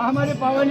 हमारे पावन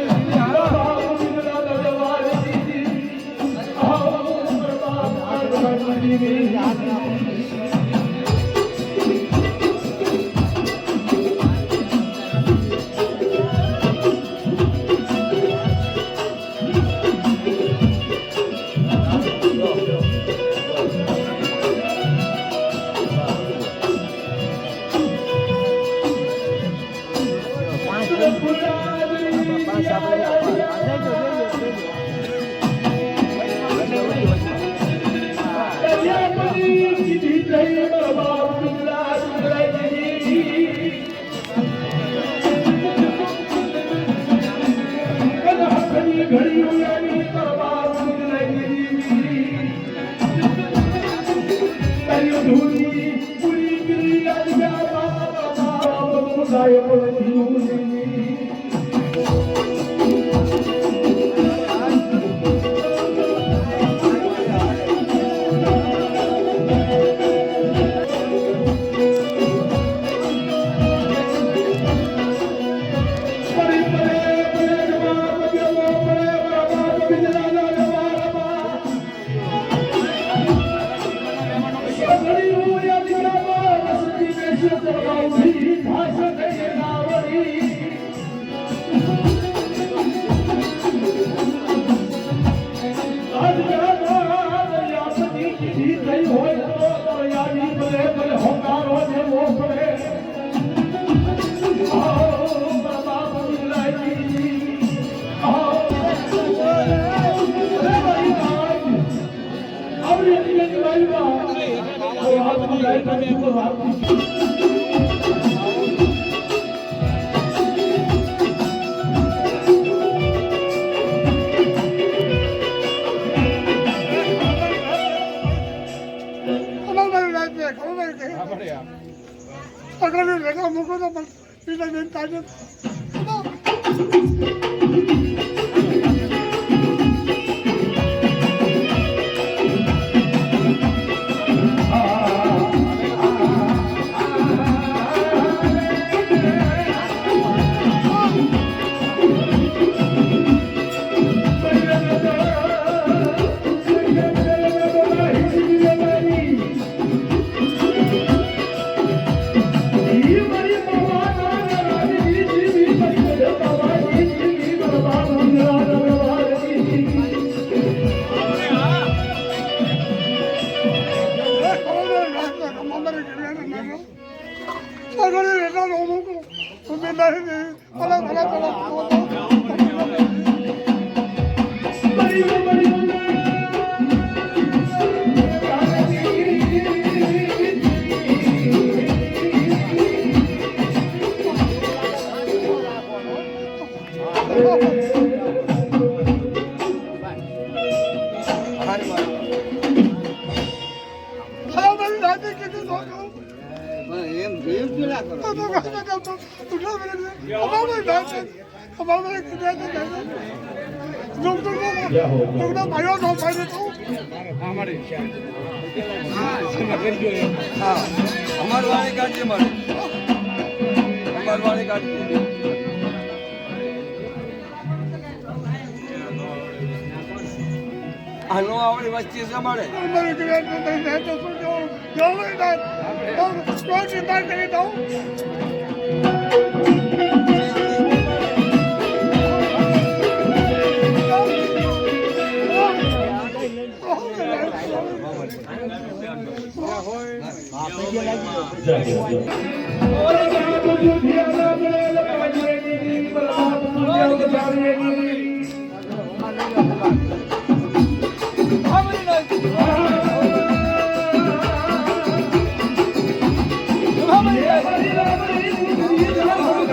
આનો આવડી વસ્તી જમાડે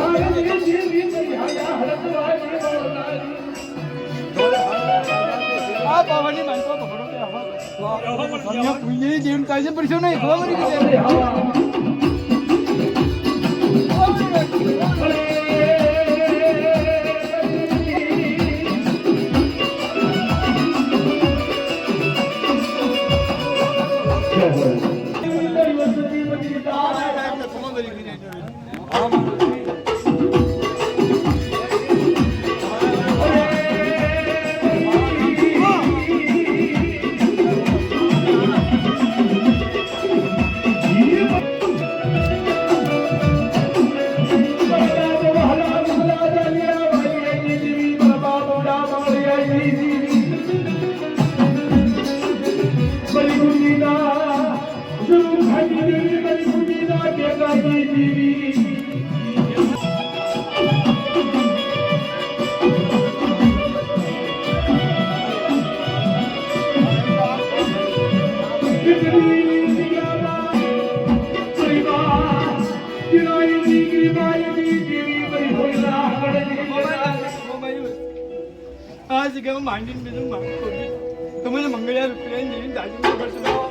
Hare જીવન તાજે પરસો નહીં ખબર પડી આ જગ્યામાં માંડીને બીજું માંગતો તમને મંગળિયા રૂપિયા જેવી તાજી પડશે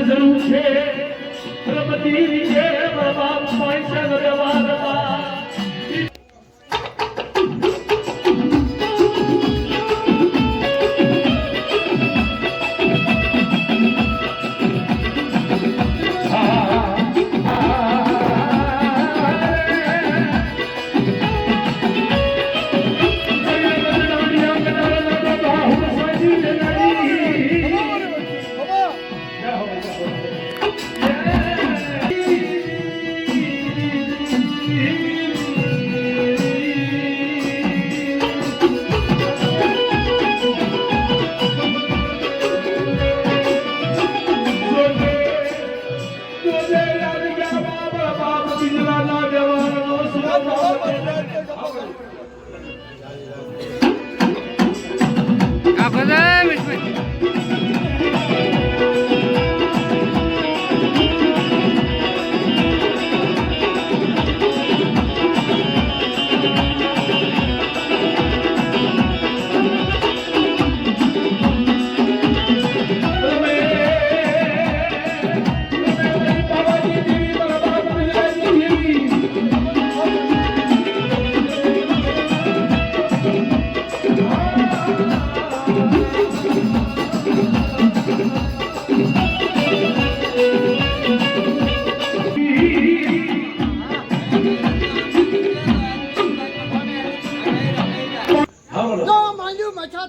જરૂર છે રમતી રીતે બાપ પૈસા વ્યવહારમાં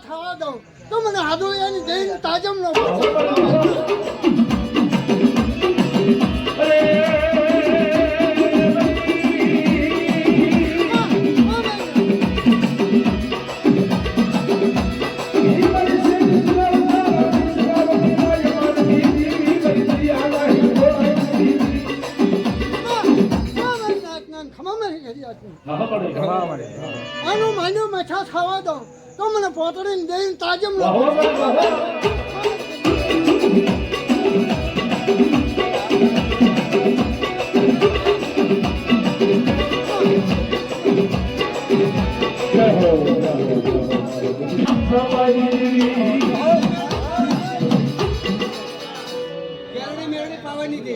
થવા દઉં તો મને હાદોળિયાની જઈને તાજમનો આનું માન્યું મછા થવા દઉં તો મને પોતડીને દઈને તાજમ પાવાની દે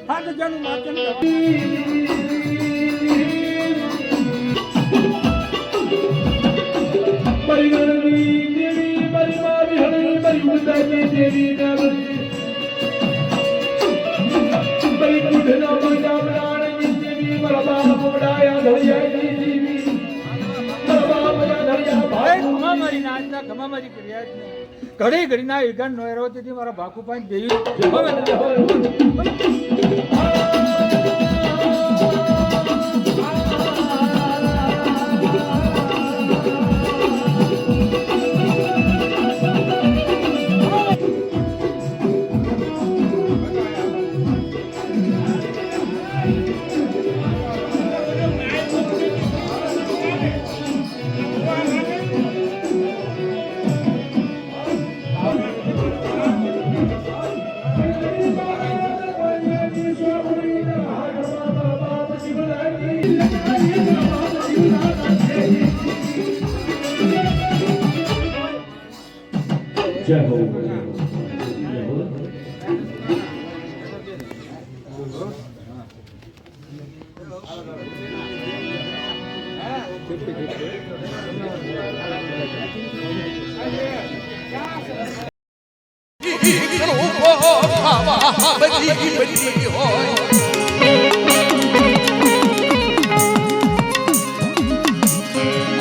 હા તો જાનું માચન દેવીના ખમા મારી કર્યા જ નહીં ઘડી ઘડીના ઈગાન નો એરો તેથી મારા બાકુ પાસે દેવી જય હો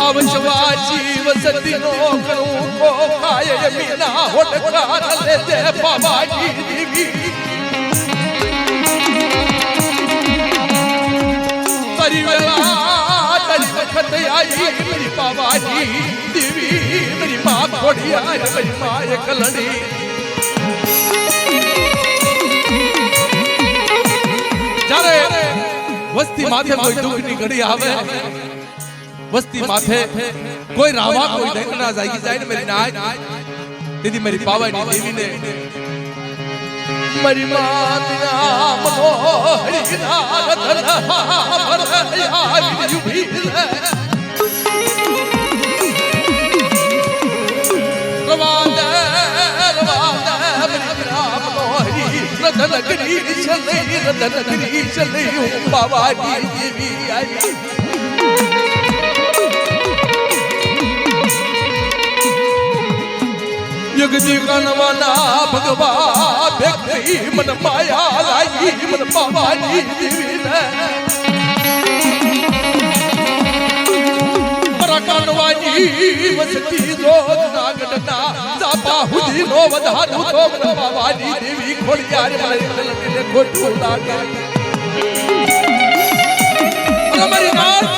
અવશવાજી વસતીનો કરું કો ખાય મીના હોટકાર લે તે પાવાજી દેવી પરિવેલા તરી વખત આઈ મારી પાવાજી દેવી મારી મા ખોડિયાર મારી મા એકલડી જ્યારે વસ્તી માથે કોઈ દુઃખની ઘડી આવે વસ્તી માથે કોઈ રાવા કોઈ ડંગના જાગી જાય ને મારી નાય તેથી મારી પાવાની દેવીને મારી માતના મનોહરી નારદના ભરયા યુભી રવાદે મનોહરી રતન કરી ચલે પાવાની દેવી આવી જગદી કનવાના ભગવા ભક્તિ મન માયા લાગી મન પાવાની દેવી ને મરા કનવાની વસતી જોત નાગડના જાપા હુધી નો વધારું તો મન પાવાની દેવી ખોડિયાર મને ખોટું લાગે મારી નાથ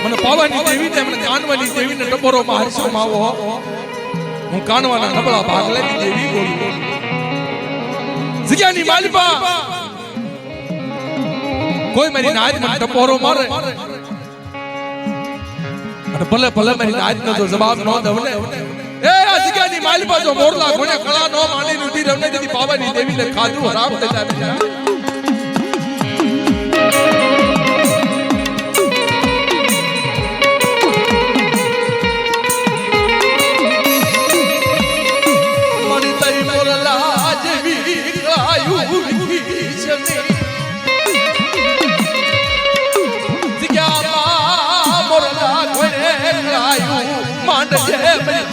મને પાવાની દેવી ને મને કાનવાની દેવી ને ટબોરો મારશો માવો હું કાનવાના નબળા ભાગલેની દેવી બોલું જગ્યાની માલિપા કોઈ મારી નાજ મને ટપોરો મારે અને ભલે ભલે મારી નાજ નો જો જવાબ ન દઉં ને એ આ જગ્યાની માલિપા જો મોરલા કોને કળા નો માંડી રૂટી રમને દીધી પાવાની દેવીને ખાધું હરામ થઈ જાય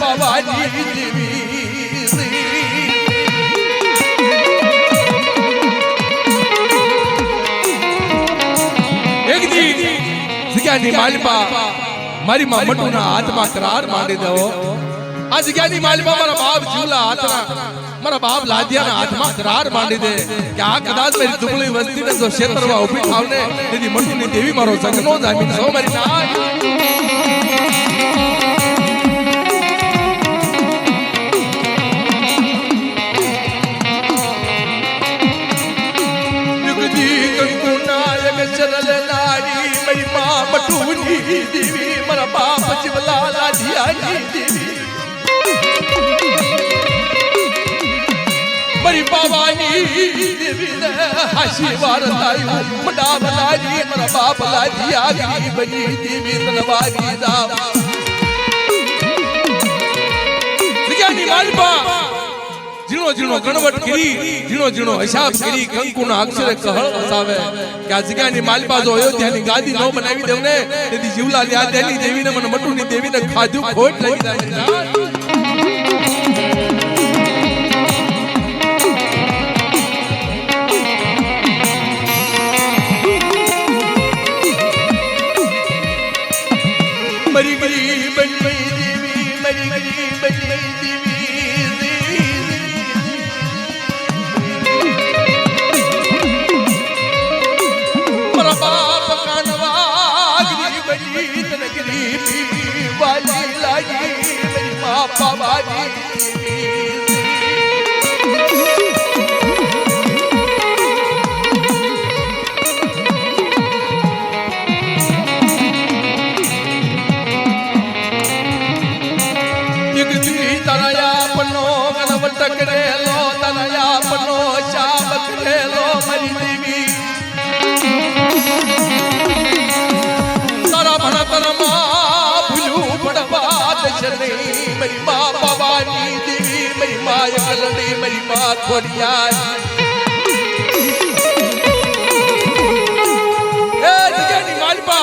પાવાની દેવી એક દી જગ્યાની માલિપા મારી માં મટુના હાથમાં કરાર માંડી દો આ જગ્યાની માલિપા મારા બાપ જીવલા હાથના મારા બાપ લાદિયાના હાથમાં કરાર માંડી દે કે આ કદાચ મારી દુબળી વસ્તીને જો ક્ષેત્રમાં ઊભી થાવને તેથી મટુની દેવી મારો સંગનો જામીન સો મારી ના ચરલ નારી મારી મા મટુની દેવી મારા બાપ જીવલા લાદિયાની દેવી મારી પાવાની દેવી ને આશીર્વાદ લાયો મડા બનારી મારા બાપ લાદિયા ગરીબની દેવી તનવારી દાવ જગ્યાની માલિપા જીણો જીણો ગણવટ કરી જીણો જીણો હિસાબ કરી કંકુના અક્ષરે કહળ વસાવે કે આ જગ્યાની માલિપા જો અયોધ્યાની ગાદી નો બનાવી દેવ ને તેથી જીવલા લ્યાદેની દેવીને મને મટુની દેવીને ખાધું ખોટ લાગી જાય મરી ગઈ બની દેવી मेरी देवी मरा बाप कानवागरी बनी तनगरी बीबी वाली लागी मेरी माँ बाबाजी तनया पनो गणवट करेलो तनया पनो शाम करेलो मरी देवी तारा भण तरमा भुलू बड़बाद शनि मेरी माँ भवानी देवी मेरी माँ कलड़ी मेरी माँ खोड़िया ए जगनी मालपा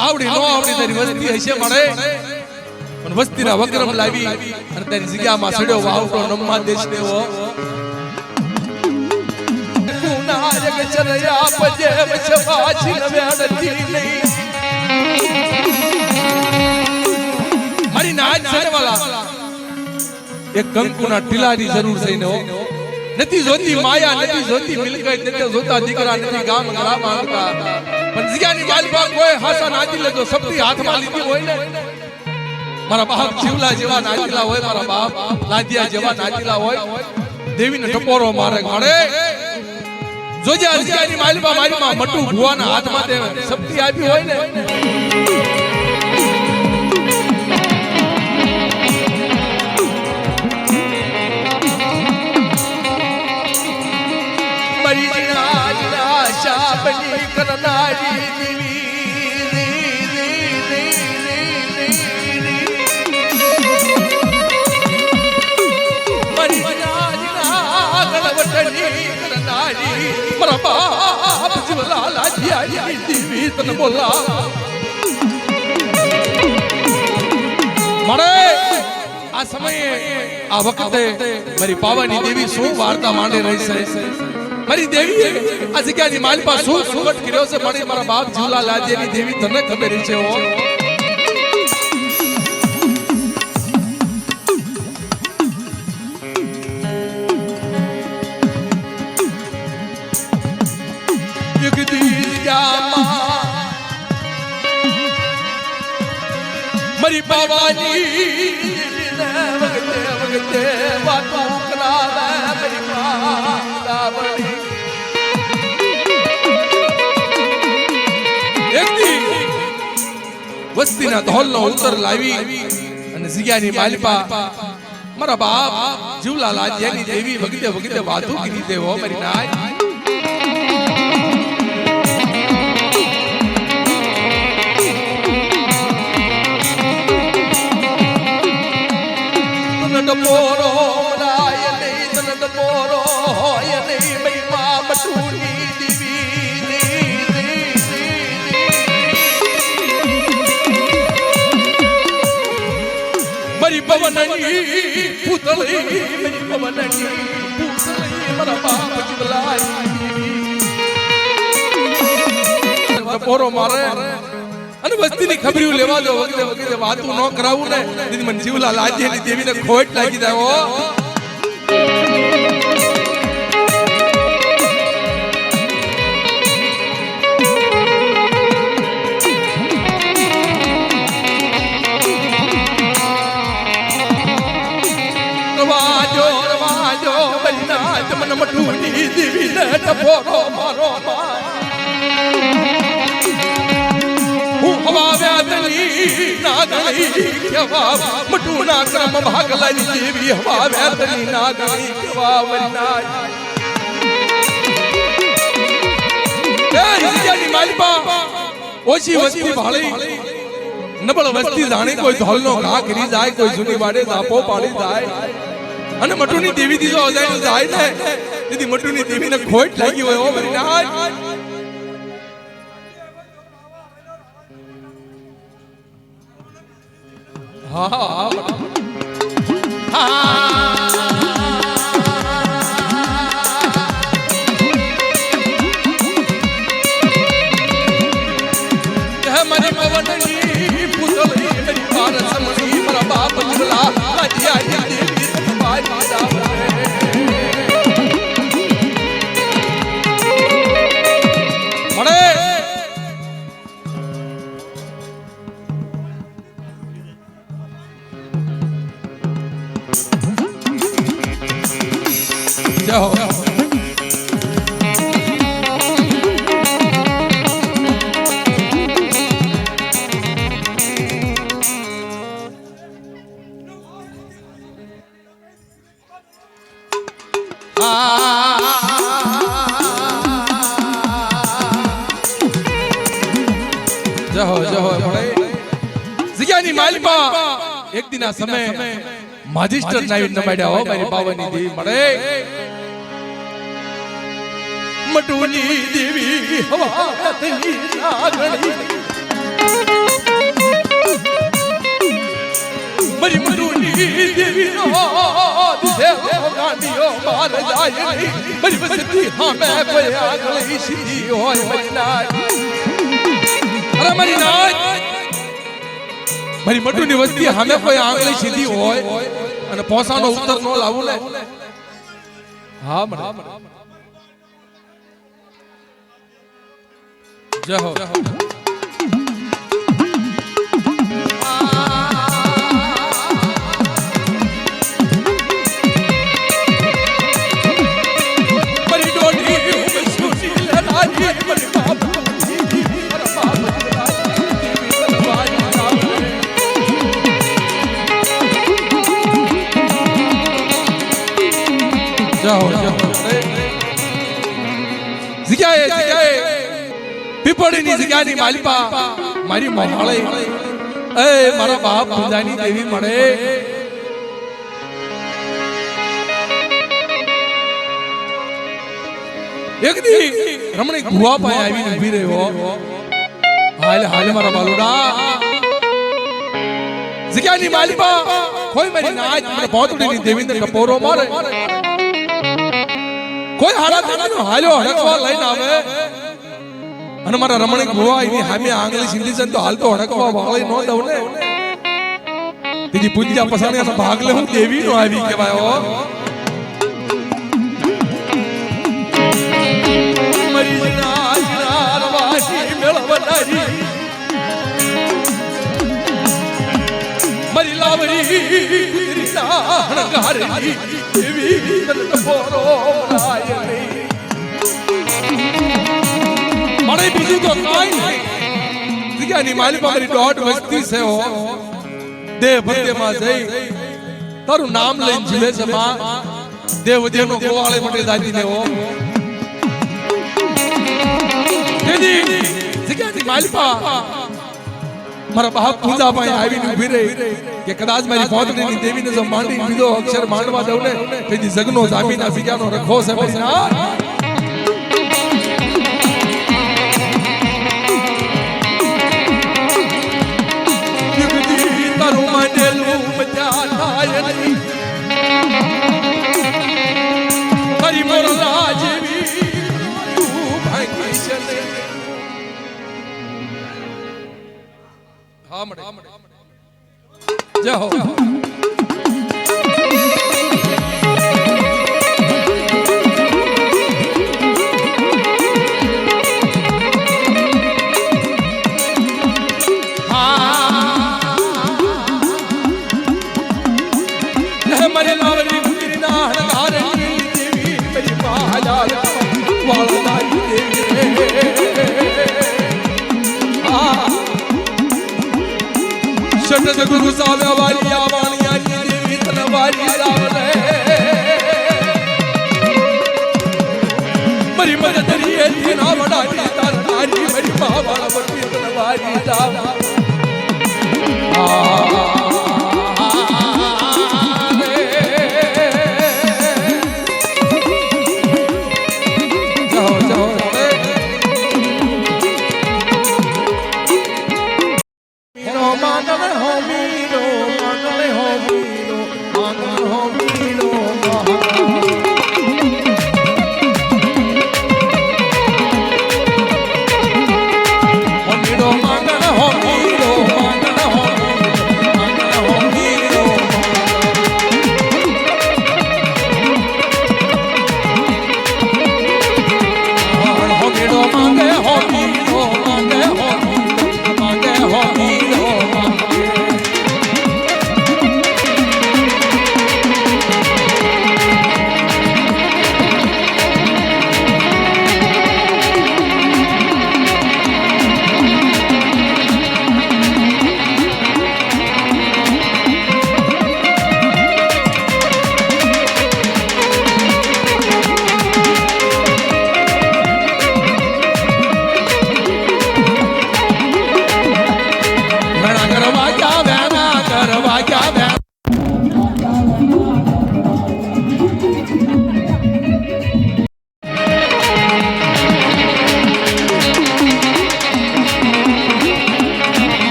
आवड़ी नो आवड़ी तेरी वस्ती हशे मळे पण वस्तीना वक्रम लावी आणि त्या जिग्याમાં સડ્યો વાવટો નમ્મા દેશ દેવો કુનારક ચરયા પજે વશવાછી નવેડતી નહીં મારી નાચ સડવાલા એક કંકુના ટીલાની જરૂર છે ને નથી જોતી માયા નથી જોતી મિલકત નથી જોતા દીકરા નથી ગામ ઘરા માંગતા પણ જીગાની માલપા કોઈ હાસા નાચી લેજો સબથી હાથમાં લીધી હોય ને મારા બાપ જીવલા જેવા નાચીલા હોય મારા બાપ લાદિયા જેવા નાચીલા હોય દેવીને ટપોરો મારે ઘડે જોજે અજગાની માલપા મારી માં મટુ ભુવાના હાથમાં દે શક્તિ આપી હોય ને મરી જીના શાપની કરનારી દેવી मरा बाप जीवला लाजिया देवी तन बोला मरे आ समय आ वखते मारी पावानी देवी शू वार्ता मांडे रही से मारी देवी आ जग्यानी मालपा शू सुगट कर्यो से मरी मारा बाप जीवला लाजियानी देवी तने खबर छे हो मरी पावानी वगते वगते बातों करावे मेरी माता बड़ी एक दी वस्तीना धोलनो उतर लावी અને જીગાની માલપા મારા બાપ જીવલા લાજ્યાની દેવી વગતે વગતે વાતો કીધી દેવો મારી નાય पोरो राय नहीं तन पोरो होय नहीं मई मां मटूनी देवी मरी पवननी पुतली मरी पवननी पुतली मरा बाप जिवलाई पोरो मारे અને વસ્તીની ખબરીઓ લેવા દો વગતે વગતે વાતું ન કરાવું ને દીદી મને જીવલા લાજેની દેવીને ખોટ લાગી જાય હો રવાજો બલિના તમન મઠુની દેવીને ટપોરો મારો हवा व्यातनी नागणी केवा मटूना क्रम भागलानी देवी हवा व्यातनी नागणी केवा वरना ए हिजानी मालपा ओછી વસ્તી ભાળી નબળ વસ્તી જાણે કોઈ ધોલનો ઘા કરી જાય કોઈ જૂની વાડે ઝાપો પાડી જાય અને મટુની દેવી દીજો અજાઈ જાય ને દીદી મટુની દેવીને ખોટ લાગી હોય ઓ વરના हाँ हमारे पवननी पुतली मेरी पारस मणि मेरा बाप જાઓ જગ્યાની માલિપા એક દિન આ સમય માજિસ્ટર નાઈટ નમાડ્યા હો મારી પાવાની દેવી મળે મટુની દેવી હવાતની નાગણી મારી મટુની દેવી નો દેવો ગાંડીઓ માર જાય નહીં મારી વસતી હામે કોઈ આગળી સીધી હોય મજનાર અરે મારી નાચ મારી મટુની વસ્તી સામે કોઈ આંગળી સીધી હોય અને પોસાનો ઉત્તર નો લાવું ને હા મને જય હો મારી ડોડી હું સુની લડાઈ મારી બાપ પીપળીની જગ્યાની માલિપા મારી મોહાળે એ મારા બાપ પૂજાની દેવી મળે એક દી રમણી ગુવા પાસે આવીને ઊભી રહ્યો હાલે હાલે મારા બાલુડા જગ્યાની માલિપા કોઈ મારી નાચ મને પોતડીની દેવીને ટપોરો મારે કોઈ હાડા દેવીનો હાલ્યો હડકવા લઈને આવે અને મારા રમણીક ભુવા એની સામે આંગળી સીધી છે તો હાલતો હડકવા વાળી નો દઉં ને તેની પૂજા પસાણિયાનો ભાગ લે હું દેવી નો આવી કહેવાય હો મરી નાચનાર વાસી મેળવનારી મરી લાવરી કુદરીના હણગારી દેવી તન પોરો લાય મને બીજું તો કાઈ નહીં જગ્યાની માલિપા મારી દોઢ વસ્તી છે હો દેહ ભક્તિમાં જઈ તારું નામ લઈને જીવે છે માં દેવ દેવનો ગોવાળે માટે દાદી ને હો તેની જગ્યાની માલિપા મારા બાપ પૂજા પાસે આવીને ઊભી રહી કે કદાચ મારી પોતડીની દેવીને જો માંડી બીજો અક્ષર માંડવા દઉં ને તેથી જગનો જામીના જગ્યાનો રખો છે ભાઈ ના હરી મોરલા જેવી ભાગી છે હા મળે જય હો गुरु सावे वाली आवानिया की देवी तनवारी रावले मरी मजदरी है ना बड़ा तारी मरी बाबा बड़ी तनवारी राव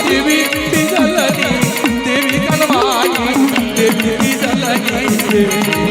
દેવી બીજલની દેવી કનવાઈ દેવી બીજલની દેવી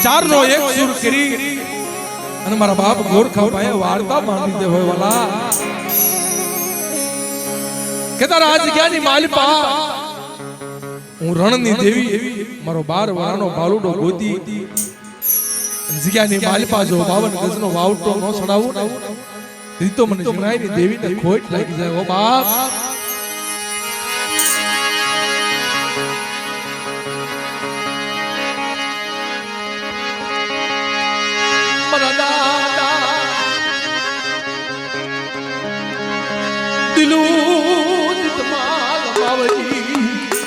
ચારનો એક સુર કરી અને મારા બાપ ગોરખા ભાઈ વાર્તા માંડી દે હોય વાલા કે તારા આ જગ્યાની માલિપા હું રણની દેવી મારો 12 વાળાનો બાલુડો ગોતી જગ્યાની માલિપા જો 52 ગજનો વાવટો નો છડાવું ઈ તો મને જણાયની દેવીને ખોટ લાગી જાય ઓ બાપ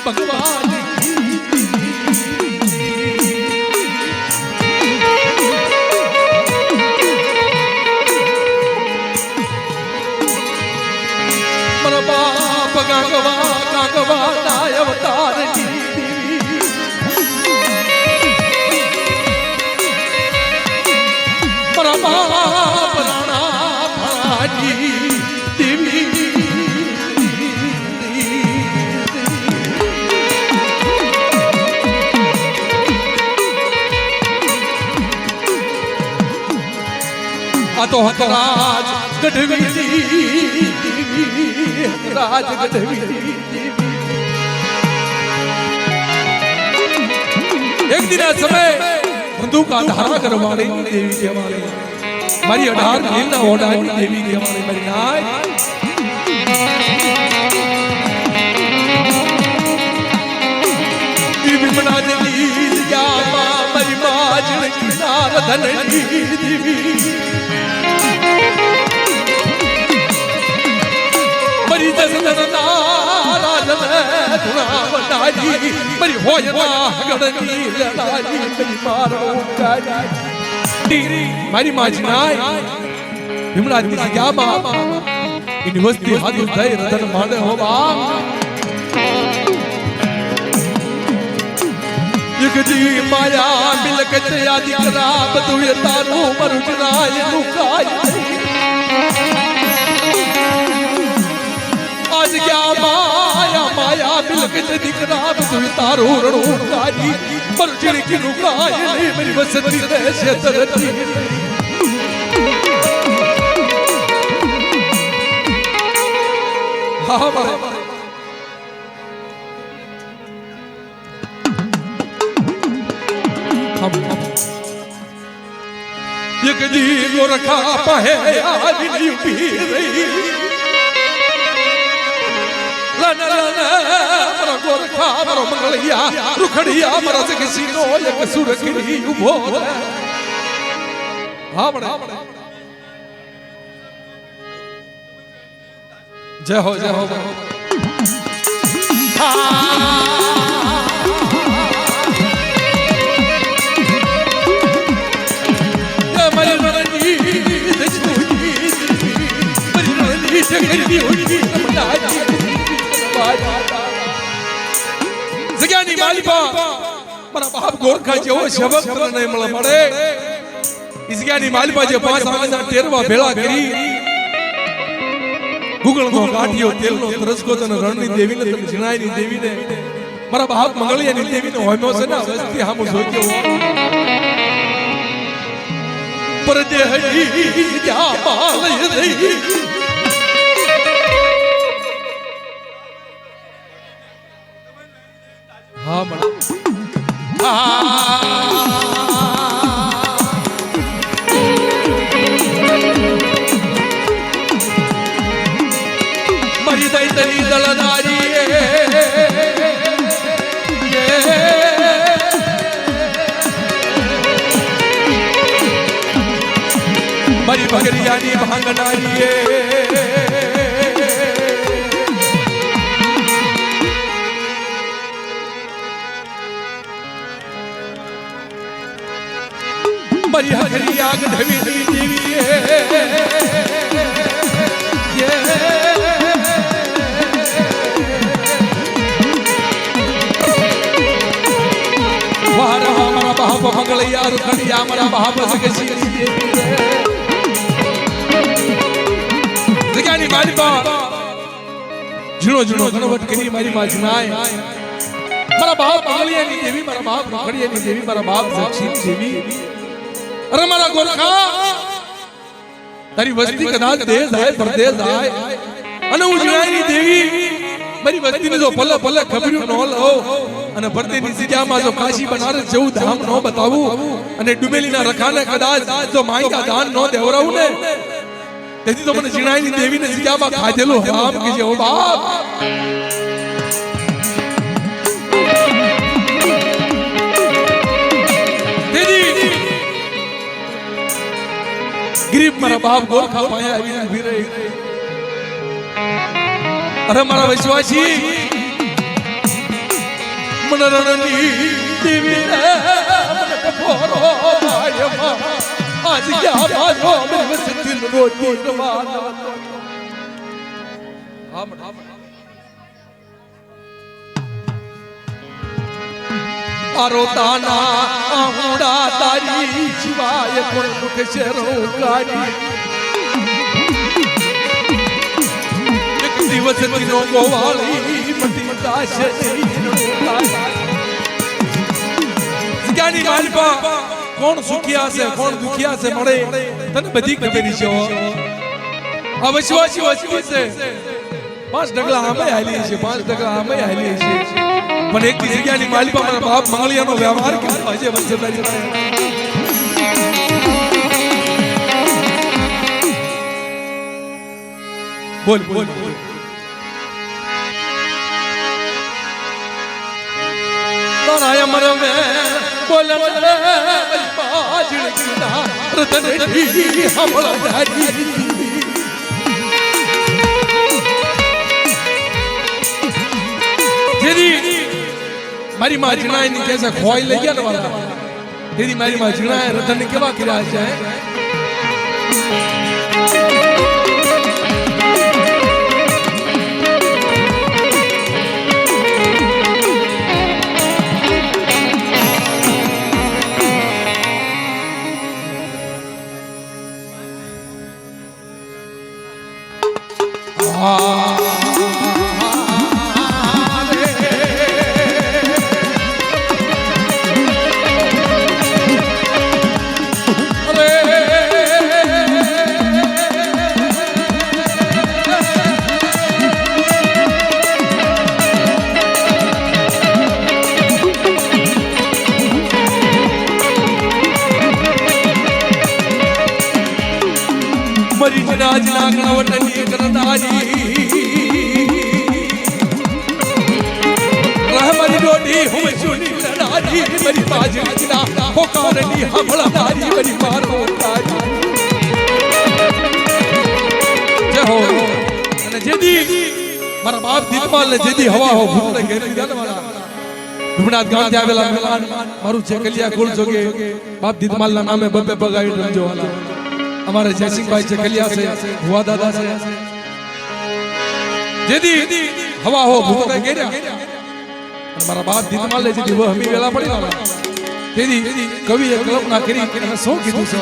भगवान मन बाप गागवा गागवा नाय अवतार मन बाप राणा આ તો હકરાજ ગઢવી હકરાજ ગઢવી એક દિન આ સમય બંદૂકા ધારા કરવાળી દેવી કહેવાળી મારી 18 લીલના ઓડાની દેવી કહેવાળી મારી નાય વિમના દેવી જામા મારી માજણ કિનાર ધનની દેવી મારી જસના રાજને ધુણા વટાજી મારી હોયના ગડની લડાજી મારી મારો કાજી ડીરી મારી માજનાય વિમના દેવી જામા ઇન વસ્તી હાથું થઈ રતન માંડે હો બા યગદી માયા મિલકત યાદી કરા બધું એ તારું મરું જનાય નુકાય આજ ક્યાં માયા માયા મિલકત દીકરા બધું તારું રણું કાજી મરું જણકી નુકાય મારી વસતી રહેશે તરતી હા મારા યગદી ગોરખા પહે આદિ ઉભી રહી લન લન મરો ગોરખા મરો મંગળિયા રૂખડિયા મરો સગસીનો એક સુરખડી ઉભો હાવડે જય હો જગ્યાની માલિપા મારા બાપ ગોરખા જેવો શબક મને મળે ઈ જગ્યાની માલિપા જે 5 આંગણા ટેરવા ભેળા કરી ગુગળનો કાઠિયો તેલનો તરસકો તને રણની દેવીને તને જણાયની દેવીને મારા બાપ મંગળિયાની દેવીને હોમ્યો છે ને વસ્તી હામો જોત્યો પરદેહી જા માલય રહી હા મણા મારી દૈતરી દલદારી મારી ભગરિયાની ભાંગનારી મારી હરિયા ગઢવી દેવી વાહ મારા બાપ ભગળિયા રૂખડિયા મારા બાપ સગસી જગ્યાની માલિપા ઝીણો ગણવટ કરી મારી માજનાય મારા બાપ મંગળિયાની દેવી મારા બાપ રૂખડિયાની દેવી મારા બાપ સગસી દેવી અરે મારા ગોરખા તારી વસ્તી કદાચ દેશ જાય પરદેશ જાય અને હું જણાયની દેવી મારી વસ્તીને જો પલ્લે ખબર્યું ન લો અને પરદેની સીજામાં જો કાશી બનારસ જેવું ધામ ન બતાવું અને ડુબેલીના રખાને કદાચ જો માંગ્યા દાન ન દેવરાવું ને તેથી તો મને જણાયની દેવીને સીજામાં ખાધેલું હરામ કે જે ઓ બાપ ગરીબ મારા બાપ ગોરખા પાયા આવીને ઊભી રહી અરે મારા વિશ્વાસી મને રણની દેવી મને કફોરો માયમાં આજ ક્યાં બાજો મને વસતી રોતી રવાના આરોતાના આહુડા તારી શિવાય કોણ દુખ શેરો કાઢી એક દિવસ દિનો ગોવાળી મટી મટાશે જ્ઞાની માલિપા કોણ સુખિયા છે કોણ દુખિયા છે મળે તને બધી ખબર છે આ વિશ્વાસી વસ્તુ છે 5 ડગલા આમે હાલી છે 5 ડગલા આમે હાલી છે પણ એક જગ્યાની માલિપા મારા બાપ મંગળિયાનો વ્યવહાર કર્યો છે વંશધારી બોલ બોલ તારા અમર મે બોલ બાજણ ના રતન ઠી હમળા જારી જેદી મારી માં જીણાઈ ની કેસે ખોઈ લઈ ગયા ને વાલા તેદી મારી માં જીણાએ રતન ને કેવા કર્યા છે મારા બાપ દીપમાલ ને જેદી હવા હો ભૂત ઘેરી દીધા ને વાલા ભૂમનાથ ગામ થી આવેલા મહેમાન મારું છે કલિયા કુળ જોગે બાપ દીપમાલ ના નામે બબ્બે બગાડી રમજો વાલા અમારે જયસિંહભાઈ છે કલિયા છે ભુવા દાદા છે જેદી હવા હો ભૂત ઘેર્યા અને મારા બાપ દીપમાલ ને જેદી હમી વેલા પડી વાલા તેદી કવિએ કલ્પના કરી અને શું કીધું છે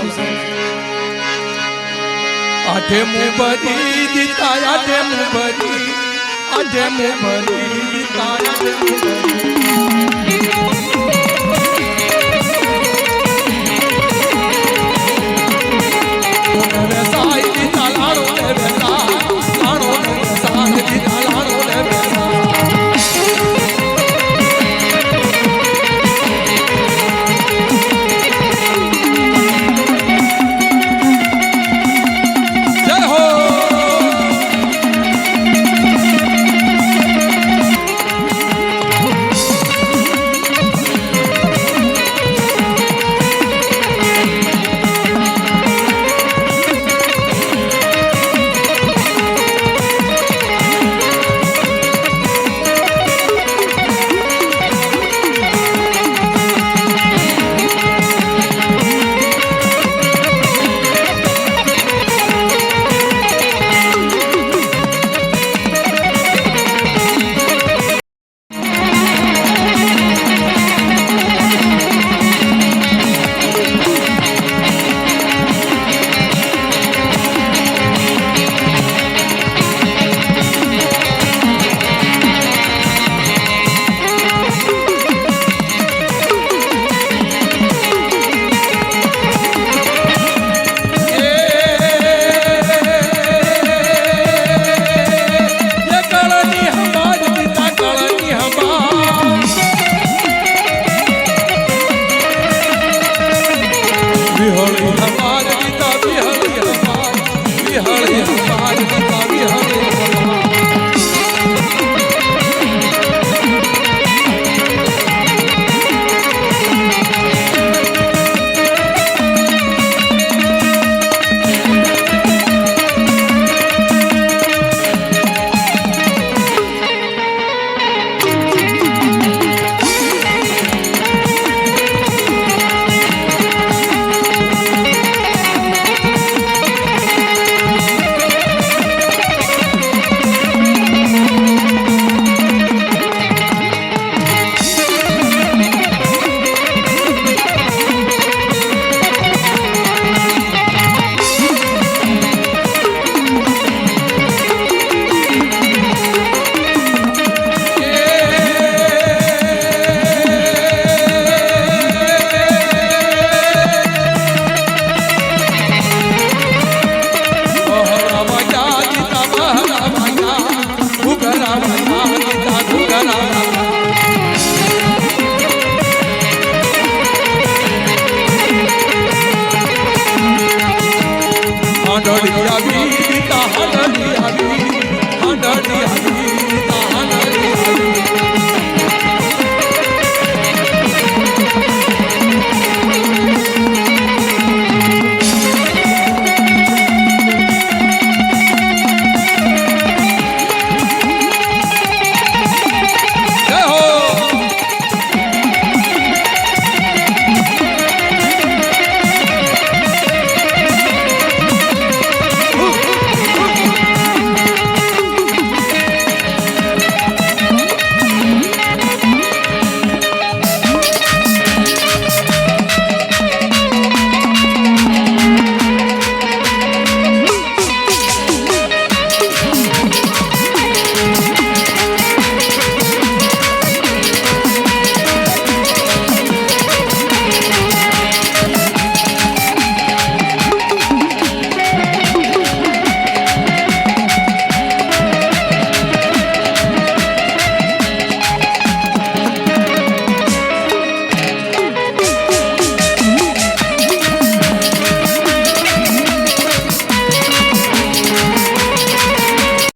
આઠે મુબરી દીતા આઠે મુબરી આઠે મુબરી દીતા આઠે મુબરી સાઈ દીતા લાડો ને બેટા લાડો ને સાઈ દીતા લાડો ને બેટા હાડળી આવી પિતા હાડળી આવી